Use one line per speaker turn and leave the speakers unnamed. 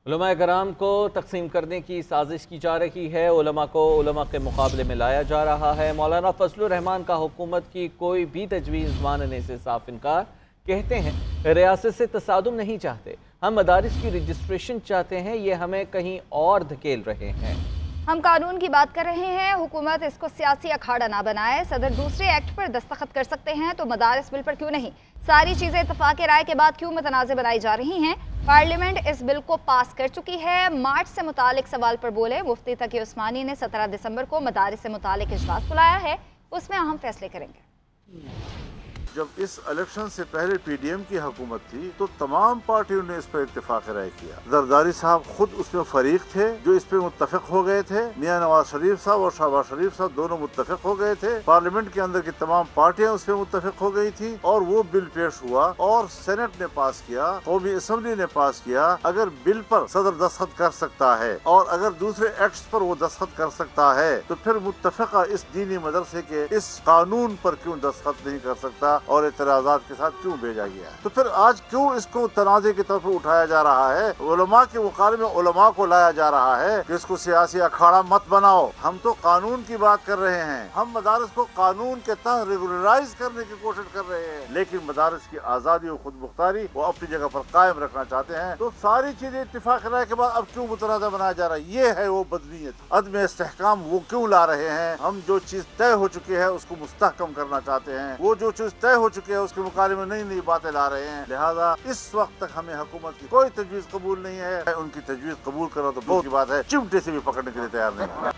علماء کرام کو تقسیم کرنے کی سازش کی جا رہی ہے۔ علماء کو علماء کے مقابلے میں لایا جا رہا ہے۔ مولانا فضل الرحمان کا حکومت کی کوئی بھی تجویز ماننے سے صاف انکار۔ کہتے ہیں ریاست سے تصادم نہیں چاہتے، ہم مدارس کی رجسٹریشن چاہتے ہیں، یہ ہمیں کہیں اور دھکیل رہے ہیں۔
ہم قانون کی بات کر رہے ہیں، حکومت اس کو سیاسی اکھاڑا نہ بنائے۔ صدر دوسرے ایکٹ پر دستخط کر سکتے ہیں تو مدارس بل پر کیوں نہیں؟ ساری چیزیں اتفاق رائے کے بعد کیوں متنازع بنائی جا رہی ہیں؟ پارلیمنٹ اس بل کو پاس کر چکی ہے۔ مارچ سے متعلق سوال پر بولے مفتی تقی عثمانی نے 17 دسمبر کو مدارس سے متعلق اجلاس بلایا ہے، اس میں اہم فیصلے کریں گے۔
جب اس الیکشن سے پہلے پی ڈی ایم کی حکومت تھی تو تمام پارٹیوں نے اس پر اتفاق رائے کیا۔ زرداری صاحب خود اس میں فریق تھے جو اس پہ متفق ہو گئے تھے۔ میاں نواز شریف صاحب اور شہباز شریف صاحب دونوں متفق ہو گئے تھے۔ پارلیمنٹ کے اندر کی تمام پارٹیاں اس پہ متفق ہو گئی تھی اور وہ بل پیش ہوا اور سینٹ نے پاس کیا، قومی اسمبلی نے پاس کیا۔ اگر بل پر صدر دستخط کر سکتا ہے اور اگر دوسرے ایکٹس پر وہ دستخط کر سکتا ہے تو پھر متفقہ اس دینی مدرسے کے اس قانون پر کیوں دستخط نہیں کر سکتا اور اعتراضات کے ساتھ کیوں بھیجا گیا ہے؟ تو پھر آج کیوں اس کو تنازع کی طرف اٹھایا جا رہا ہے؟ علماء کے مقابلے میں علماء کو لایا جا رہا ہے کہ اس کو سیاسی اکھاڑا مت بناؤ۔ ہم تو قانون کی بات کر رہے ہیں، ہم مدارس کو قانون کے تحت ریگولرائز کرنے کی کوشش کر رہے ہیں، لیکن مدارس کی آزادی و خود مختاری وہ اپنی جگہ پر قائم رکھنا چاہتے ہیں۔ تو ساری چیزیں اتفاق رائے کے بعد اب کیوں متنازع بنایا جا رہا ہے؟ یہ ہے وہ بدنیت، عدم استحکام وہ کیوں لا رہے ہیں؟ ہم جو چیز طے ہو چکی ہے اس کو مستحکم کرنا چاہتے ہیں، وہ جو چیز طے ہو چکی ہے اس کے مقابلے میں نئی نئی باتیں لا رہے ہیں۔ لہذا اس وقت تک ہمیں حکومت کی کوئی تجویز قبول نہیں ہے۔ ان کی تجویز قبول کرو تو بہت کی بات ہے، چمٹے سے بھی پکڑنے کے لیے تیار نہیں۔